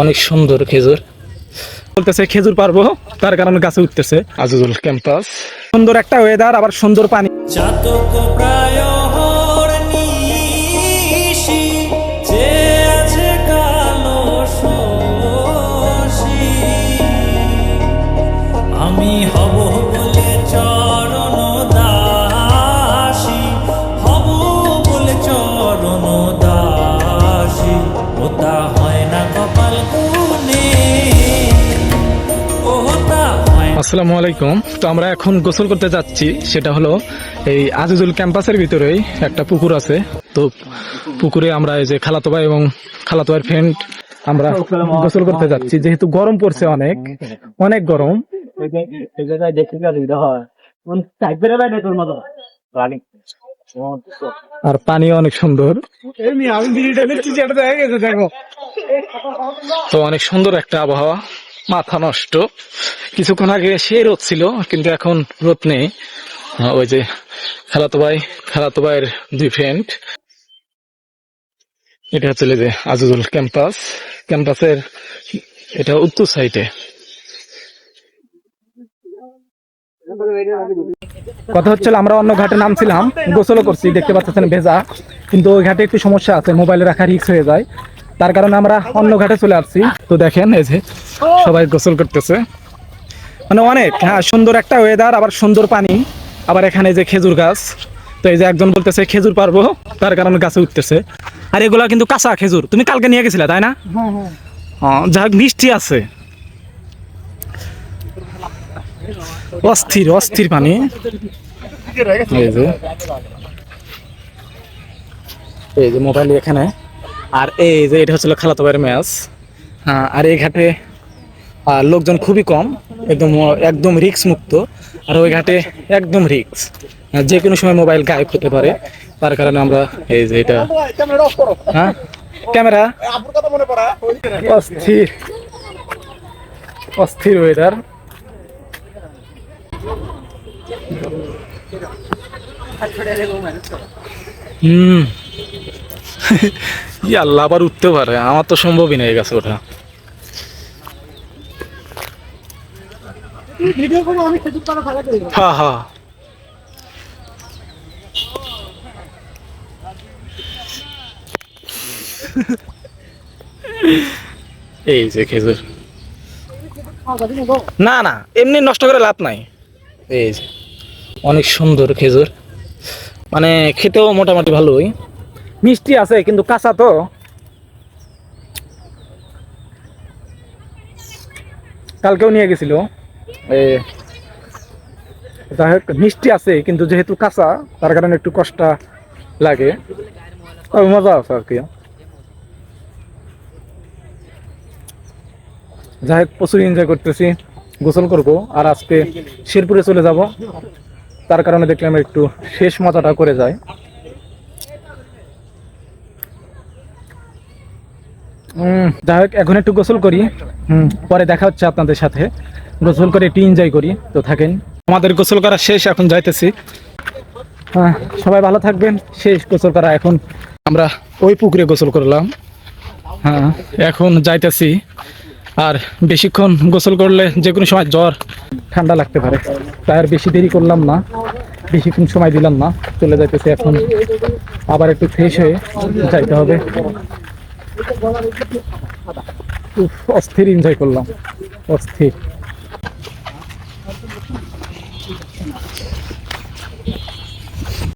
অনেক সুন্দর খেজুর বলতেছে, খেজুর পারবো তার কারণে গাছে উঠতেছে। আজিজুল ক্যাম্পাস, সুন্দর একটা ওয়েদার, আবার সুন্দর পানি। চাতক প্রায় হরনিশি যে আছে কালো শশী, আমি হব বলে চরণ দাসী, হব বলে চরণ দাসী, ওটা হয় না কপাল গুনে, ওটা হয়। আসসালামু আলাইকুম। তো আমরা এখন গোসল করতে যাচ্ছি, সেটা হলো এই আজিজুল ক্যাম্পাসের ভিতরেই একটা পুকুর আছে। তো পুকুরে আমরা এই যে খালাতো ভাই এবং খালাতো ভাইয়ের ফ্রেন্ড আমরা গোসল করতে যাচ্ছি, যেহেতু গরম পড়ছে, অনেক অনেক গরম। আর পানি অনেক সুন্দর, তো অনেক সুন্দর একটা আবহাওয়া, মাথা নষ্ট। কিছুক্ষণ আগে সে রোদ ছিল, কিন্তু এখন রোদ নেই। ওই যে খালাতো ভাইয়ের দুই ফ্রেন্ড। এটা হচ্ছে যে আজিজুল ক্যাম্পাসের এটা উত্তর সাইডে। কথা হচ্ছিল, আমরা অন্য ঘাটে নামছিলাম, গোসলও করছি, দেখতে পাচ্ছেন ভেজা, কিন্তু ওই ঘাটে একটু সমস্যা আছে, মোবাইলে রাখা রিস্ক হয়ে যায়, তার কারণে আমরা অন্য ঘাটে চলে আসছি। তো দেখেন এই যে সবাই গোসল করতেছে, মানে অনেক সুন্দর একটা ওয়েদার, আবার সুন্দর পানি, আবার এখানে যে খেজুর গাছ। তো এই যে একজন বলতেছে খেজুর পারবো, তার কারণে গাছে উঠতেছে। আর এগুলা কিন্তু কাঁচা খেজুর, তুমি কালকে নিয়ে গেছিলে তাই না? যাক, মিষ্টি আছে, অস্থির অস্থির পানি। এই যে মোবাইল এখানে, আর এই যে এটা হচ্ছিল খালাতো ভাইয়ের ম্যাচ। আর এই ঘাটে লোকজন খুবই কম, একদম একদম রিক্স মুক্ত। আর ওই ঘাটে একদম রিক্স, যে কোনো সময় মোবাইল গায়েব হতে পারে, তার কারণে আমরা এই যে এটা ক্যামেরা। অস্থির অস্থির ওয়েদার। আল্লাহ, আবার উঠতে পারে, আমার তো সম্ভবই নেই গাছে ওঠা। হ্যাঁ হ্যাঁ, এই যে খেজুর, না না এমনি নষ্ট করে লাভ নাই। এই যে অনেক সুন্দর খেজুর, মানে খেতেও মোটামুটি ভালোই, মিষ্টি আছে কিন্তু কাঁচা তো। কালকেও নিয়ে গেছিল, যাই হোক মিষ্টি আছে, কিন্তু যেহেতু কাঁচা, তার কারণে একটু কষ্ট লাগে, মজা আছে আর কি। যাই হোক, প্রচুর এনজয় করতেছি, গোসল করব, আর আজকে শেরপুরে চলে যাব, তার কারণে দেখলাম একটু শেষ মজাটা করে যায়। যাই হোক, এখন একটু গোসল করি, পরে দেখা হচ্ছে আপনাদের সাথে। গোসল করে একটু এনজয় করি, তো থাকেন। আমাদের গোসল করা শেষ, এখন যাইতেছি। সবাই ভালো থাকবেন। শেষ গোসল করা, এখন আমরা ওই পুকুরে গোসল করলাম, এখন যাইতেছি। আর বেশিক্ষণ গোসল করলে যে কোনো সময় জ্বর ঠান্ডা লাগতে পারে, তাই আর বেশি দেরি করলাম না, বেশিক্ষণ সময় দিলাম না, চলে যাইতেছি। এখন আবার একটু ফ্রেশ হয়ে যাইতে হবে। অস্থির এনজয় করলাম, অস্থির।